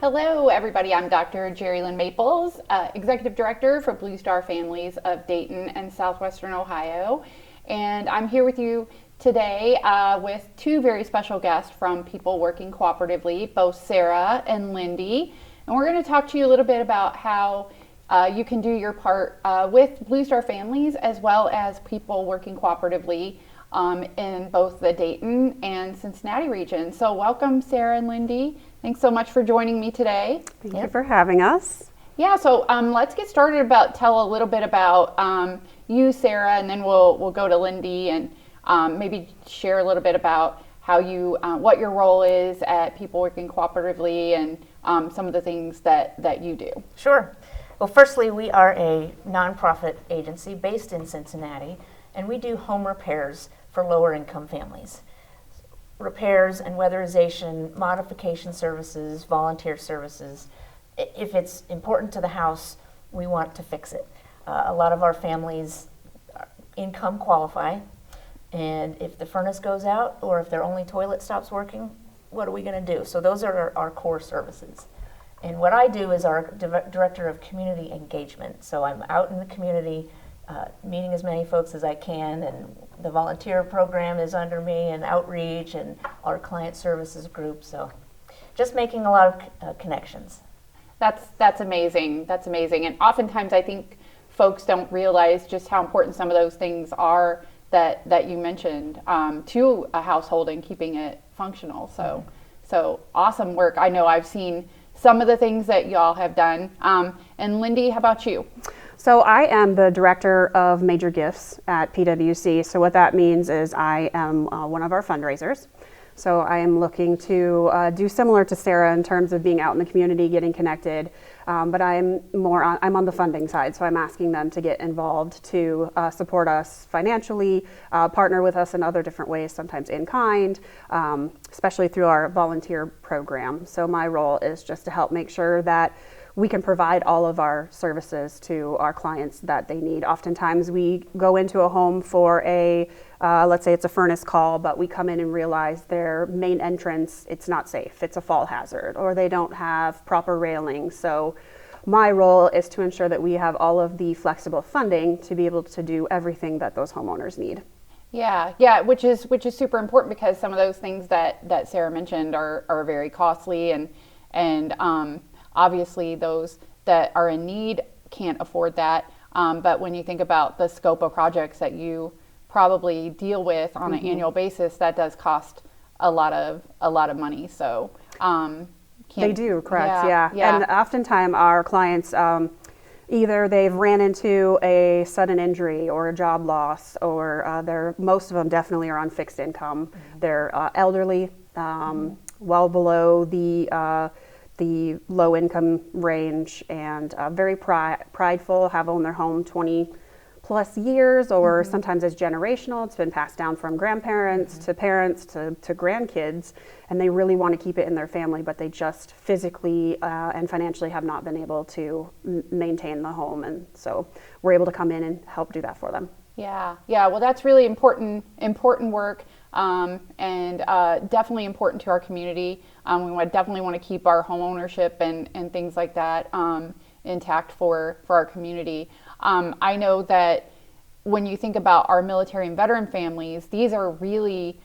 Hello, everybody. I'm Dr. Jerry Lynn Maples, Executive Director for Blue Star Families of Dayton and Southwestern Ohio. And I'm here with you today with two very special guests from People Working Cooperatively, both Sarah and Lindy. And we're going to talk to you a little bit about how you can do your part with Blue Star Families as well as People Working Cooperatively in both the Dayton and Cincinnati region. So welcome, Sarah and Lindy. Thanks so much for joining me today. Thank you for having us. Yeah, so let's get started. Tell a little bit about you, Sarah, and then we'll go to Lindy and maybe share a little bit about how you what your role is at People Working Cooperatively and some of the things that you do. Sure. Well, firstly, we are a nonprofit agency based in Cincinnati, and we do home repairs for lower income families. Repairs and weatherization, modification services, volunteer services. If it's important to the house, we want to fix it. A lot of our families income qualify, and if the furnace goes out or if their only toilet stops working, what are we going to do? So those are our core services. And what I do is our director of community engagement. So I'm out in the community, meeting as many folks as I can, and the volunteer program is under me, and outreach, and our client services group. So just making a lot of connections. That's amazing. That's amazing. And oftentimes I think folks don't realize just how important some of those things are that you mentioned to a household and keeping it functional. So awesome work. I know I've seen some of the things that y'all have done. And Lindy, how about you? So I am the director of major gifts at PwC. So what that means is I am one of our fundraisers. So I am looking to do similar to Sarah in terms of being out in the community, getting connected. But I'm on the funding side. So I'm asking them to get involved to support us financially, partner with us in other different ways, sometimes in kind, especially through our volunteer program. So my role is just to help make sure that we can provide all of our services to our clients that they need. Oftentimes we go into a home for let's say it's a furnace call, but we come in and realize their main entrance, it's not safe, it's a fall hazard, or they don't have proper railing. So my role is to ensure that we have all of the flexible funding to be able to do everything that those homeowners need. Yeah, which is super important because some of those things that Sarah mentioned are very costly and obviously those that are in need can't afford that. But when you think about the scope of projects that you probably deal with on an annual basis, that does cost a lot of money. So they do, correct? Yeah. And oftentimes our clients either they've ran into a sudden injury or a job loss, or most of them definitely are on fixed income. Mm-hmm. They're elderly, well below the low income range, and very prideful, have owned their home 20 plus years, or sometimes it's generational. It's been passed down from grandparents to parents to grandkids, and they really want to keep it in their family, but they just physically and financially have not been able to maintain the home. And so we're able to come in and help do that for them. Yeah. Well, that's really important work, and definitely important to our community. We definitely want to keep our home ownership and things like that intact for our community. I know that when you think about our military and veteran families, these are really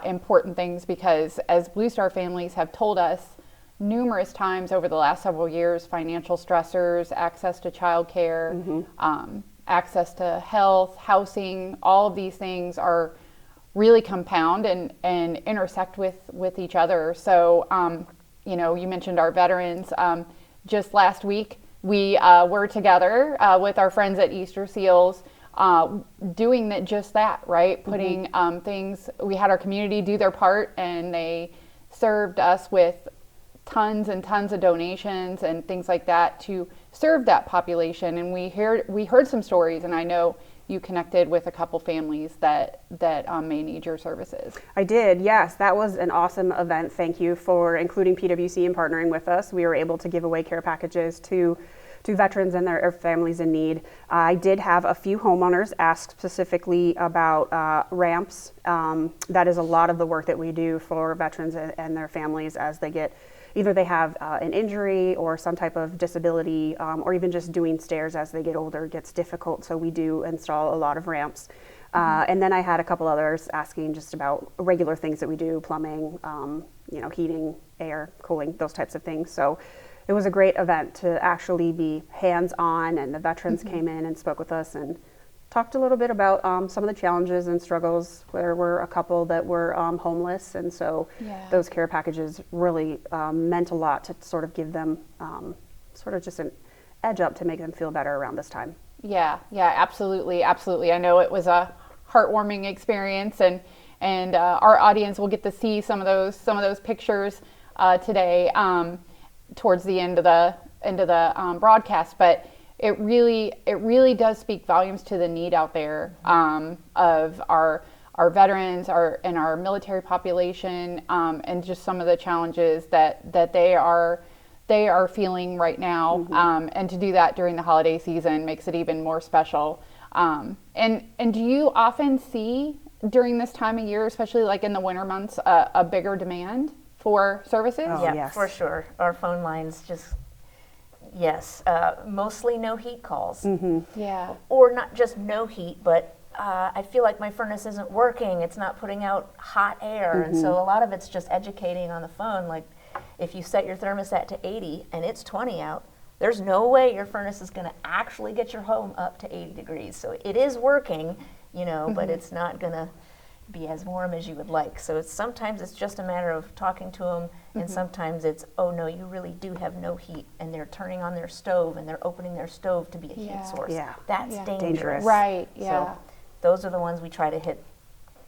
important things because, as Blue Star families have told us numerous times over the last several years, financial stressors, access to childcare, access to health, housing, all of these things are really compound and intersect with each other. So, you mentioned our veterans. Just last week, we were together with our friends at Easter Seals doing just that, right? Putting things, we had our community do their part, and they served us with tons and tons of donations and things like that to serve that population. And we heard some stories, and I know you connected with a couple families that may need your services. I did, yes. That was an awesome event. Thank you for including PwC and partnering with us. We were able to give away care packages to veterans and their families in need. I did have a few homeowners ask specifically about ramps. That is a lot of the work that we do for veterans and their families as they get either they have an injury or some type of disability, or even just doing stairs as they get older gets difficult. So we do install a lot of ramps. And then I had a couple others asking just about regular things that we do, plumbing, heating, air, cooling, those types of things. So it was a great event to actually be hands-on, and the veterans came in and spoke with us and talked a little bit about some of the challenges and struggles. There were a couple that were homeless, and so those care packages really meant a lot to sort of give them sort of just an edge up to make them feel better around this time. Yeah, absolutely. I know it was a heartwarming experience, and our audience will get to see some of those pictures today towards the end of the broadcast. But it really does speak volumes to the need out there of our veterans, and our military population, and just some of the challenges that they are feeling right now. And to do that during the holiday season makes it even more special. And do you often see during this time of year, especially like in the winter months, a bigger demand for services? Oh, Yeah, yes. for sure. Our phone lines just, yes, mostly no heat calls. Yeah. Or not just no heat, but I feel like my furnace isn't working. It's not putting out hot air. And so a lot of it's just educating on the phone. Like if you set your thermostat to 80 and it's 20 out, there's no way your furnace is going to actually get your home up to 80 degrees. So it is working, but it's not going to be as warm as you would like. So sometimes it's just a matter of talking to them, and sometimes it's, oh no, you really do have no heat, and they're turning on their stove and they're opening their stove to be a heat source. Yeah. That's Yeah. dangerous. Right, yeah. So those are the ones we try to hit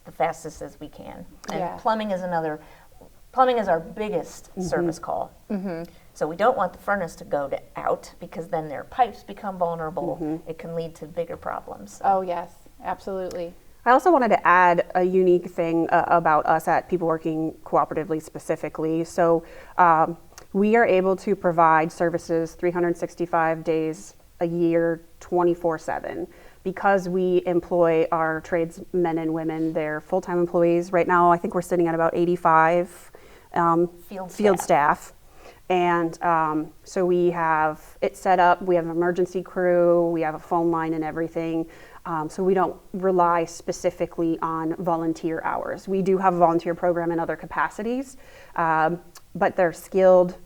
the fastest as we can. And Yeah. plumbing is our biggest service call. So we don't want the furnace to go out, because then their pipes become vulnerable. It can lead to bigger problems. Oh, yes, absolutely. I also wanted to add a unique thing about us at People Working Cooperatively specifically. So we are able to provide services 365 days a year, 24/7. Because we employ our tradesmen and women, they're full-time employees. Right now, I think we're sitting at about 85 field staff. And so we have it set up, we have an emergency crew, we have a phone line and everything. So we don't rely specifically on volunteer hours. We do have a volunteer program in other capacities, but they're skilled,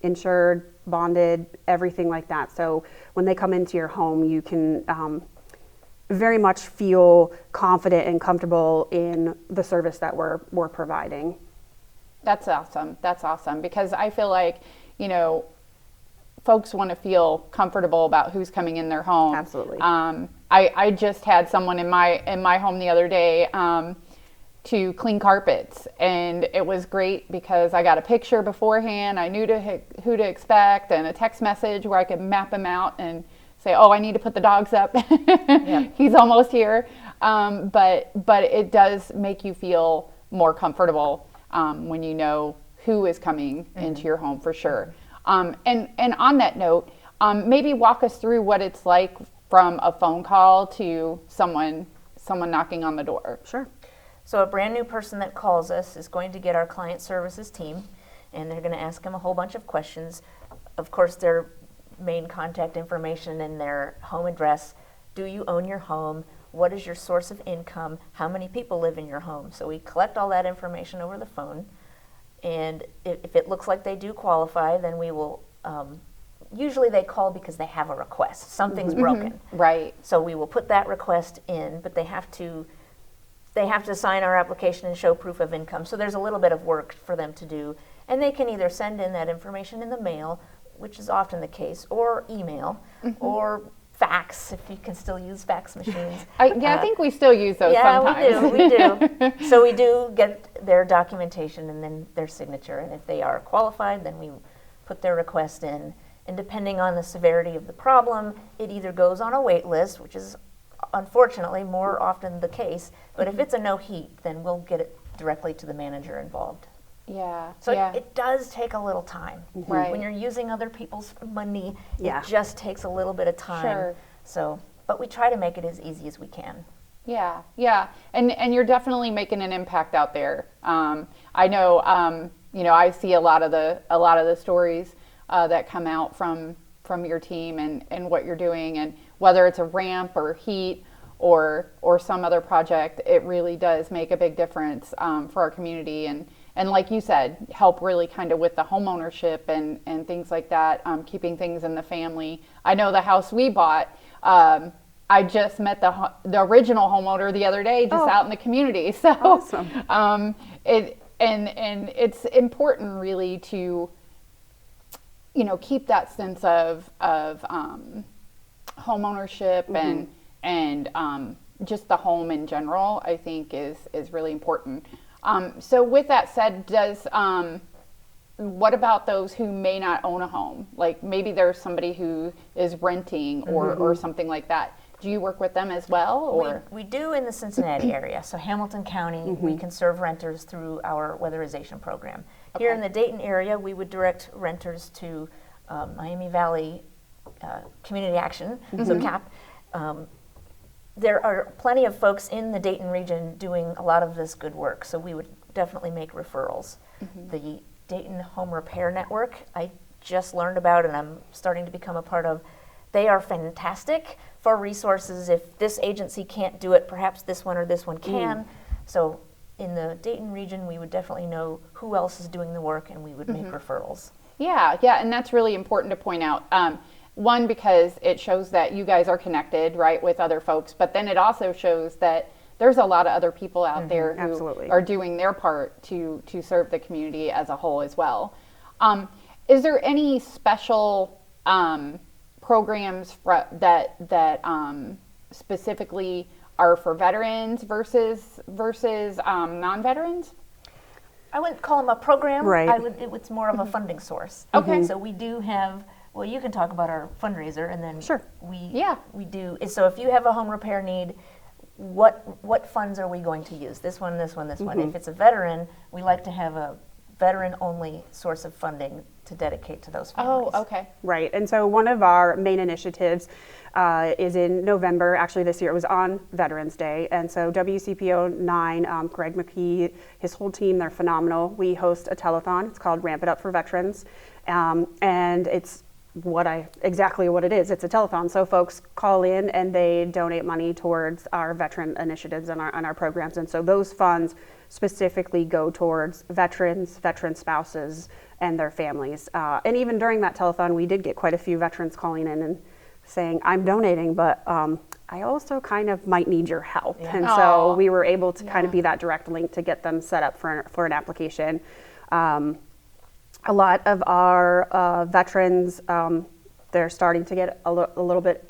insured, bonded, everything like that. So when they come into your home, you can very much feel confident and comfortable in the service that we're providing. That's awesome, because I feel like, folks want to feel comfortable about who's coming in their home. Absolutely. I just had someone in my home the other day to clean carpets, and it was great because I got a picture beforehand. I knew who to expect, and a text message where I could map him out and say, oh, I need to put the dogs up. He's almost here. But it does make you feel more comfortable when you know who is coming into your home, for sure. And on that note, maybe walk us through what it's like from a phone call to someone knocking on the door. Sure. So a brand new person that calls us is going to get our client services team, and they're going to ask them a whole bunch of questions. Of course, their main contact information and their home address. Do you own your home? What is your source of income? How many people live in your home? So we collect all that information over the phone, and if it looks like they do qualify, then we will, usually they call because they have a request. Something's broken. Right. So we will put that request in, but they have to sign our application and show proof of income. So there's a little bit of work for them to do, and they can either send in that information in the mail, which is often the case, or email, or fax, if you can still use fax machines. I think we still use those sometimes. Yeah, we do. So we do get their documentation and then their signature, and if they are qualified, then we put their request in. And depending on the severity of the problem, it either goes on a wait list, which is unfortunately more often the case, but if it's a no heat, then we'll get it directly to the manager involved. Yeah. So yeah. it does take a little time. Right. When you're using other people's money, Yeah. it just takes a little bit of time. Sure. So, but we try to make it as easy as we can. Yeah, and you're definitely making an impact out there. I know I see a lot of the stories that come out from your team and what you're doing, and whether it's a ramp or heat or some other project, it really does make a big difference for our community, and like you said, help really kind of with the home ownership and things like that, keeping things in the family. I know the house we bought, I just met the original homeowner the other day, just out in the community. So Awesome. And it's important really to keep that sense of home ownership and just the home in general, I think is really important. So with that said, what about those who may not own a home? Like maybe there's somebody who is renting or something like that. Do you work with them as well? Or We do in the Cincinnati area. So Hamilton County, we can serve renters through our weatherization program. Here in the Dayton area, we would direct renters to Miami Valley Community Action, so CAP. There are plenty of folks in the Dayton region doing a lot of this good work, so we would definitely make referrals. The Dayton Home Repair Network, I just learned about and I'm starting to become a part of. They are fantastic for resources. If this agency can't do it, perhaps this one or this one can. So in the Dayton region, we would definitely know who else is doing the work and we would make referrals. Yeah, and that's really important to point out. One, because it shows that you guys are connected, right, with other folks, but then it also shows that there's a lot of other people out there who Absolutely. are doing their part to serve the community as a whole as well. Is there any special programs that specifically are for veterans versus non-veterans? I wouldn't call them a program. Right. It's more of a funding source. Okay. So we do have, well, you can talk about our fundraiser and then Sure. we do. So if you have a home repair need, what funds are we going to use? This one, this one, this one. If it's a veteran, we like to have a veteran-only source of funding to dedicate to those families. Oh, okay. Right, and so one of our main initiatives is in November. Actually, this year it was on Veterans Day, and so WCPO 9, Greg McKee, his whole team, they're phenomenal. We host a telethon. It's called Ramp It Up for Veterans, and it's exactly what it is. It's a telethon, so folks call in and they donate money towards our veteran initiatives and our programs, and so those funds specifically go towards veterans, veteran spouses, and their families. And even during that telethon, we did get quite a few veterans calling in and saying, I'm donating, but I also kind of might need your help. And so we were able to kind of be that direct link to get them set up for an application. A lot of our veterans, they're starting to get a little bit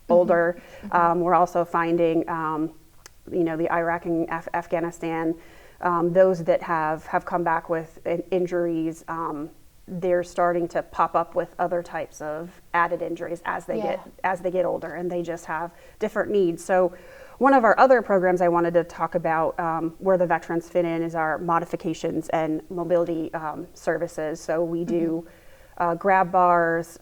older. We're also finding the Iraq and Afghanistan, those that have come back with injuries, they're starting to pop up with other types of added injuries as they get older, and they just have different needs. So one of our other programs I wanted to talk about where the veterans fit in is our modifications and mobility services. So we do grab bars.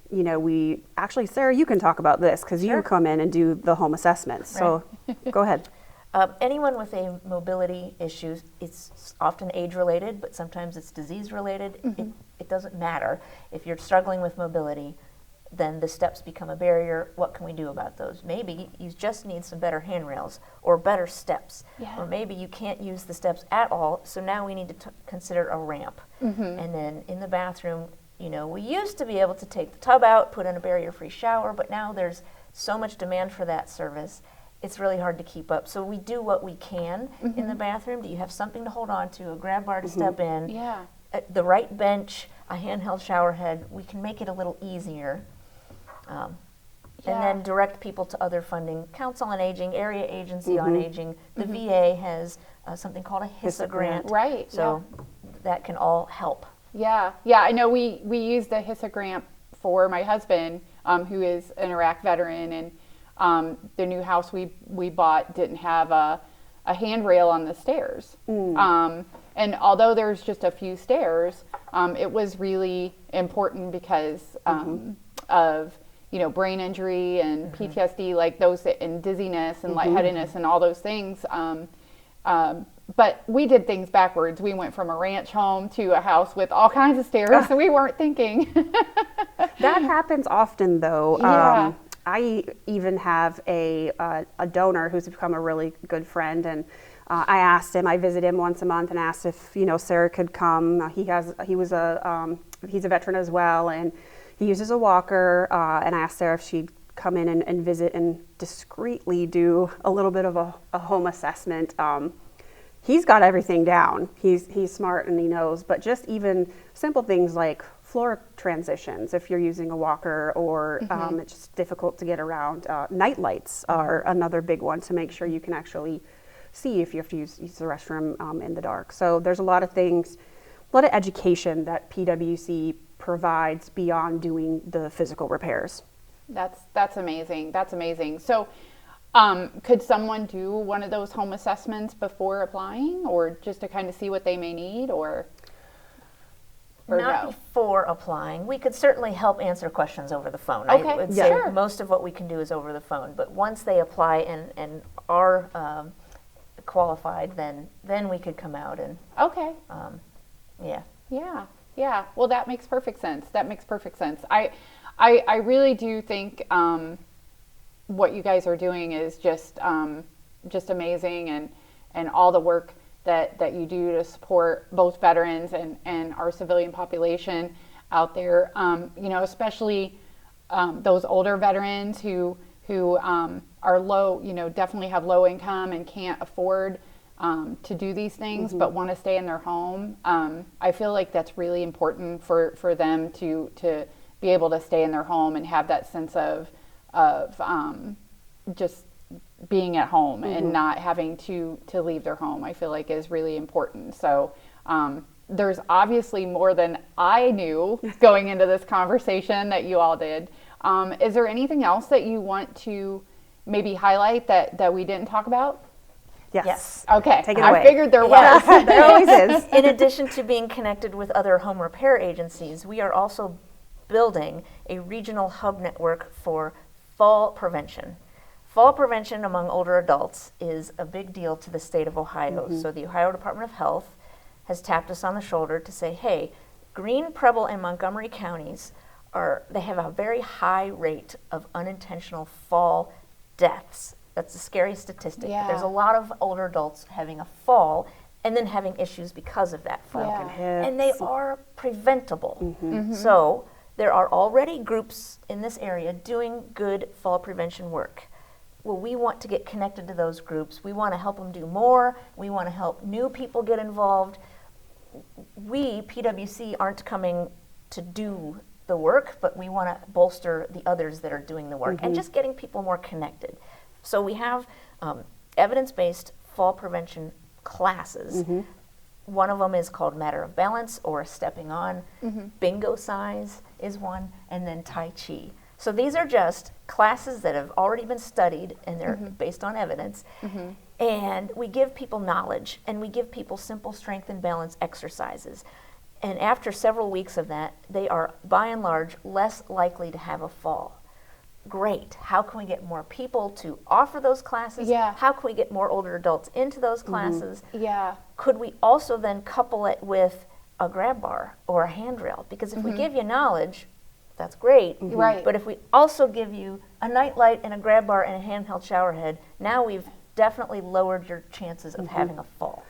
We actually, Sarah, you can talk about this because you come in and do the home assessments. So go ahead. Anyone with a mobility issue, it's often age-related, but sometimes it's disease-related. It doesn't matter. If you're struggling with mobility, then the steps become a barrier. What can we do about those? Maybe you just need some better handrails or better steps. Or maybe you can't use the steps at all, so now we need to consider a ramp. And then in the bathroom, we used to be able to take the tub out, put in a barrier-free shower, but now there's so much demand for that service. It's really hard to keep up. So we do what we can in the bathroom. Do you have something to hold on to, a grab bar to step in, the right bench, a handheld shower head? We can make it a little easier. And then direct people to other funding. Council on Aging, Area Agency on Aging. The VA has something called a HISA grant. Right. So that can all help. Yeah. I know we used the HISA grant for my husband, who is an Iraq veteran, and the new house we bought didn't have a handrail on the stairs. And although there's just a few stairs, it was really important because of brain injury and PTSD, like those, and dizziness and lightheadedness and all those things. but we did things backwards. We went from a ranch home to a house with all kinds of stairs, so we weren't thinking. That happens often, though. Yeah. I even have a donor who's become a really good friend, and I asked him. I visit him once a month and asked if Sarah could come. He's a veteran as well, and he uses a walker. And I asked Sarah if she'd come in and visit and discreetly do a little bit of a home assessment. He's got everything down. He's smart and he knows, but just even simple things like floor transitions, if you're using a walker or it's just difficult to get around. Night lights are another big one to make sure you can actually see if you have to use the restroom in the dark. So there's a lot of things, a lot of education that PWC provides beyond doing the physical repairs. That's amazing. That's amazing. So could someone do one of those home assessments before applying, or just to kind of see what they may need, or not no? before applying? We could certainly help answer questions over the phone. Okay, I would yeah. say Sure. most of what we can do is over the phone, but once they apply and are qualified, then we could come out and Okay. yeah. Yeah. Well, that makes perfect sense. That makes perfect sense. I really do think what you guys are doing is just amazing, and all the work that you do to support both veterans and our civilian population out there. Especially those older veterans who are low, definitely have low income and can't afford to do these things, but want to stay in their home. I feel like that's really important for them to be able to stay in their home and have that sense of just being at home and not having to leave their home. I feel like is really important. So there's obviously more than I knew going into this conversation that you all did. Is there anything else that you want to maybe highlight that we didn't talk about? Yes. Okay. Take it away. I figured there was. There always is. In addition to being connected with other home repair agencies, we are also building a regional hub network for fall prevention. Fall prevention among older adults is a big deal to the state of Ohio. So the Ohio Department of Health has tapped us on the shoulder to say, hey, Greene, Preble, and Montgomery counties they have a very high rate of unintentional fall deaths. That's a scary statistic. Yeah. But there's a lot of older adults having a fall and then having issues because of that fall. Yeah. And they are preventable. So there are already groups in this area doing good fall prevention work. Well, we want to get connected to those groups. We want to help them do more. We want to help new people get involved. We, PWC, aren't coming to do the work, but we want to bolster the others that are doing the work and just getting people more connected. So we have evidence-based fall prevention classes. One of them is called Matter of Balance or Stepping On. Bingo size is one, and then Tai Chi. So these are just classes that have already been studied, and they're based on evidence. And we give people knowledge, and we give people simple strength and balance exercises. And after several weeks of that, they are, by and large, less likely to have a fall. Great. How can we get more people to offer those classes? Yeah. How can we get more older adults into those classes? Yeah. Could we also then couple it with a grab bar or a handrail? Because if we give you knowledge, that's great. Right. But if we also give you a nightlight and a grab bar and a handheld shower head, now we've definitely lowered your chances of having a fall.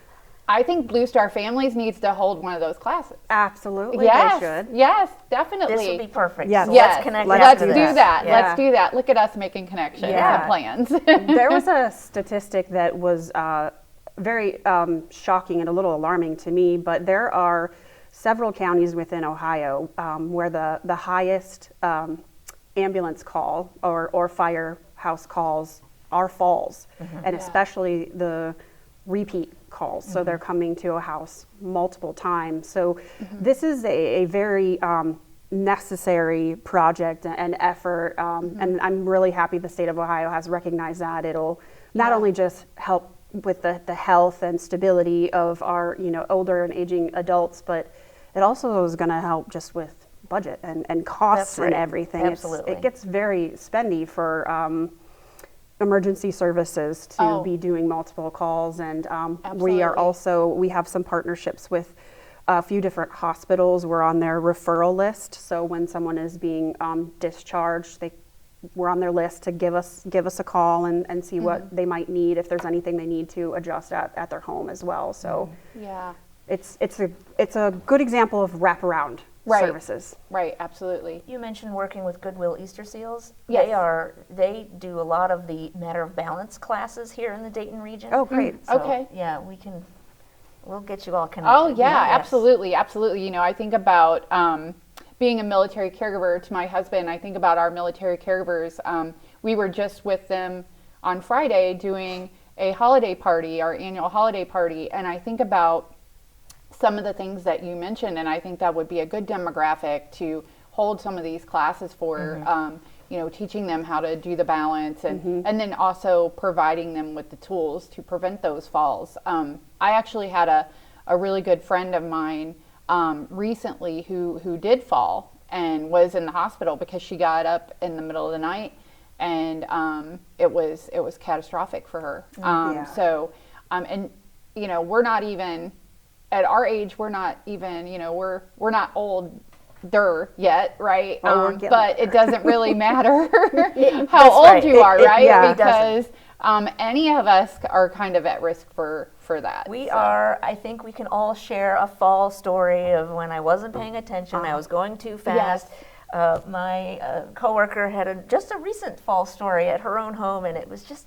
I think Blue Star Families needs to hold one of those classes. Absolutely, Yes. they should. Yes, definitely. This would be perfect. Yes. So Yes, let's connect. Let's let's after do this. that. Yeah. Let's do that. Look at us making connections Yeah. and plans. There was a statistic that was very shocking and a little alarming to me, but there are several counties within Ohio where the highest ambulance call or firehouse calls are falls, and especially the repeat calls. So they're coming to a house multiple times. So this is a very necessary project and effort, and I'm really happy the state of Ohio has recognized that. It'll not only just help with the health and stability of our older and aging adults, but it also is going to help just with budget and costs That's right. and everything. Absolutely. It gets very spendy for emergency services to Oh. be doing multiple calls, and Absolutely. we have some partnerships with a few different hospitals. We're on their referral list, so when someone is being discharged, we're on their list to give us a call and see what they might need, if there's anything they need to adjust at their home as well. So Yeah. it's a good example of wraparound Right. services. Right. Absolutely. You mentioned working with Goodwill Easter Seals. Yes. They do a lot of the Matter of Balance classes here in the Dayton region. Oh, great. So, Okay. yeah, we'll get you all connected. Oh yeah, Yes. absolutely, absolutely. You know, I think about being a military caregiver to my husband. I think about our military caregivers. We were just with them on Friday doing a holiday party, our annual holiday party, and I think about some of the things that you mentioned, and I think that would be a good demographic to hold some of these classes for. You know, teaching them how to do the balance, and then also providing them with the tools to prevent those falls. I actually had a really good friend of mine recently who did fall and was in the hospital because she got up in the middle of the night, and it was catastrophic for her. Yeah. So, and you know, we're not even at our age. We're not even, you know, we're not older yet, right? Oh, we're getting But there. it doesn't really matter That's how old right. you are, right? Yeah, it Because any of us are kind of at risk for that. We So, are, I think we can all share a fall story of when I wasn't paying attention, I was going too fast. My coworker had just a recent fall story at her own home, and it was just,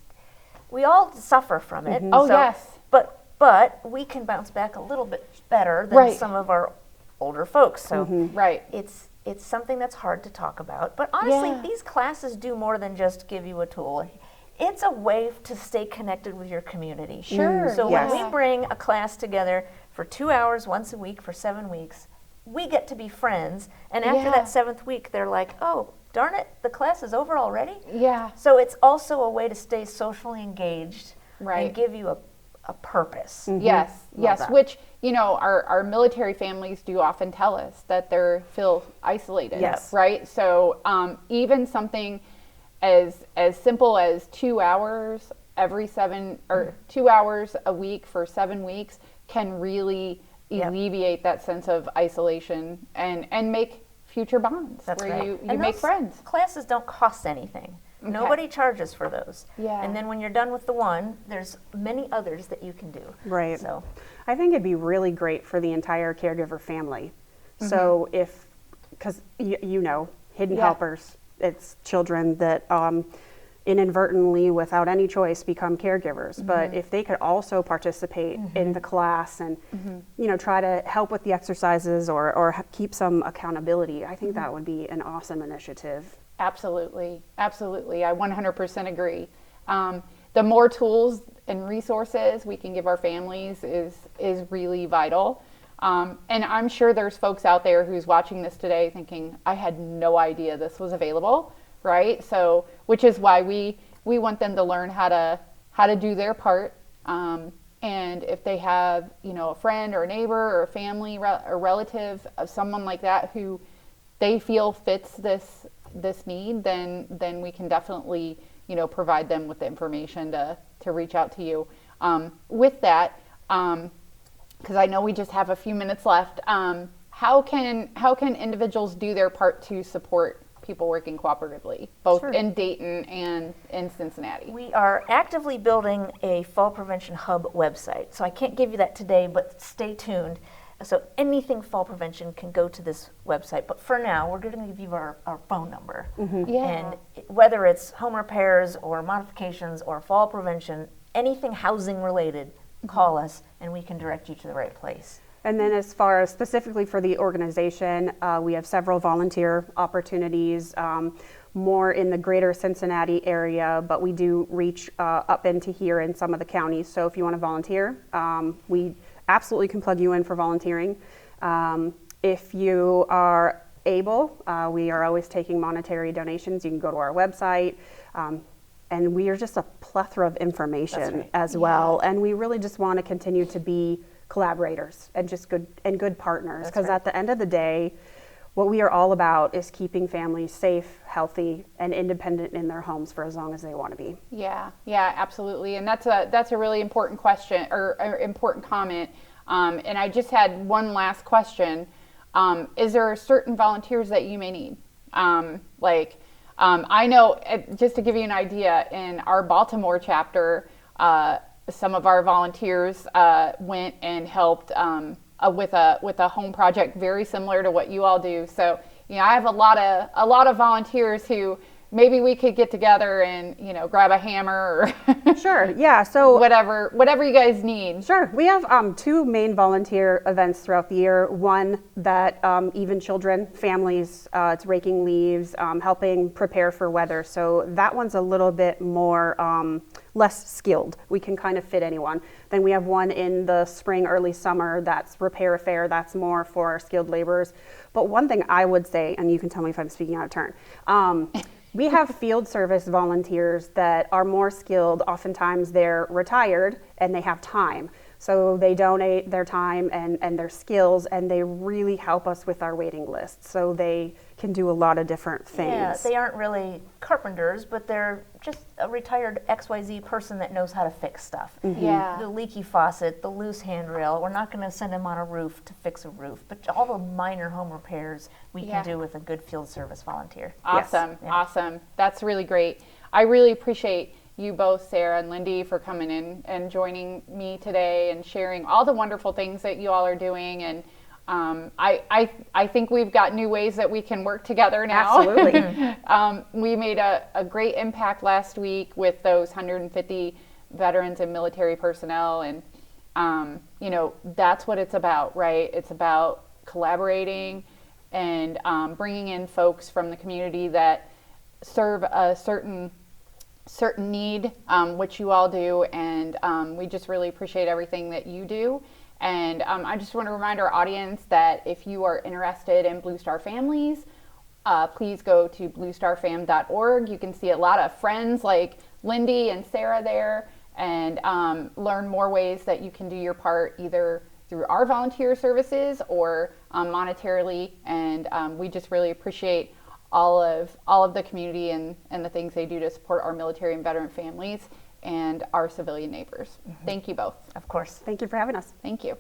we all suffer from it. Oh, yes. But we can bounce back a little bit better than Right. some of our older folks. So Right. it's something that's hard to talk about. But honestly, Yeah. these classes do more than just give you a tool. It's a way to stay connected with your community. Sure. So Yes. when we bring a class together for 2 hours once a week for 7 weeks, we get to be friends. And after Yeah. that 7th week, they're like, oh, darn it, the class is over already? Yeah. So it's also a way to stay socially engaged Right. and give you a purpose. Yes, yes, that. which, you know, our military families do often tell us that they feel isolated, Yes. right? So even something as simple as 2 hours every 2 hours a week for 7 weeks can really Yep. alleviate that sense of isolation and make future bonds That's where right. you And make those friends. Classes don't cost anything. Okay. Nobody charges for those. Yeah. And then when you're done with the one, there's many others that you can do. Right. So I think it'd be really great for the entire caregiver family. So because you know, hidden Yeah. helpers, it's children that inadvertently, without any choice, become caregivers. But if they could also participate in the class and you know, try to help with the exercises or keep some accountability, I think that would be an awesome initiative. Absolutely, absolutely. I 100% agree. The more tools and resources we can give our families is really vital. And I'm sure there's folks out there who's watching this today thinking, I had no idea this was available, right? So, which is why we want them to learn how to do their part. And if they have, you know, a friend or a neighbor or a family or relative of someone like that who they feel fits this need, then we can definitely, you know, provide them with the information to reach out to you. With that, because I know we just have a few minutes left, how can individuals do their part to support people working cooperatively, both Sure. in Dayton and in Cincinnati? we are actively building a fall prevention hub website. So I can't give you that today, but stay tuned. So anything fall prevention can go to this website. But for now, we're going to give you our phone number. Yeah. And whether it's home repairs or modifications or fall prevention, anything housing related, call us and we can direct you to the right place. And then as far as specifically for the organization, we have several volunteer opportunities, more in the greater Cincinnati area, but we do reach up into here in some of the counties. So if you want to volunteer, we absolutely can plug you in for volunteering. If you are able, we are always taking monetary donations. You can go to our website. And we are just a plethora of information as well. And we really just want to continue to be collaborators and just good partners. Because at the end of the day, what we are all about is keeping families safe, healthy, and independent in their homes for as long as they want to be. Yeah, yeah, absolutely. And that's a really important question or important comment. And I just had one last question. Is there certain volunteers that you may need? I know, just to give you an idea, in our Baltimore chapter, some of our volunteers went and helped with a home project very similar to what you all do. So, I have a lot of volunteers who maybe we could get together and grab a hammer or Sure. Yeah. So whatever you guys need. Sure. We have two main volunteer events throughout the year. One that even children, families, it's raking leaves, helping prepare for weather. So that one's a little bit more less skilled. We can kind of fit anyone. Then we have one in the spring, early summer, that's repair a fair. That's more for our skilled laborers. But one thing I would say, and you can tell me if I'm speaking out of turn, we have field service volunteers that are more skilled. Oftentimes they're retired and they have time. So they donate their time and their skills, and they really help us with our waiting list. So they can do a lot of different things. Yeah, they aren't really carpenters, but they're just a retired XYZ person that knows how to fix stuff. Mm-hmm. Yeah. The leaky faucet, the loose handrail, we're not going to send them on a roof to fix a roof, but all the minor home repairs we can do with a good field service volunteer. Awesome, Yes. awesome. That's really great. I really appreciate you both, Sarah and Lindy, for coming in and joining me today and sharing all the wonderful things that you all are doing. And I think we've got new ways that we can work together now. Absolutely. We made a great impact last week with those 150 veterans and military personnel. And, that's what it's about, right? It's about collaborating and bringing in folks from the community that serve a certain need, which you all do, and we just really appreciate everything that you do. And I just want to remind our audience that if you are interested in Blue Star Families, please go to bluestarfam.org. You can see a lot of friends like Lindy and Sarah there, and learn more ways that you can do your part either through our volunteer services or monetarily. And we just really appreciate all of the community and the things they do to support our military and veteran families and our civilian neighbors. Mm-hmm. Thank you both. Of course. Thank you for having us. Thank you.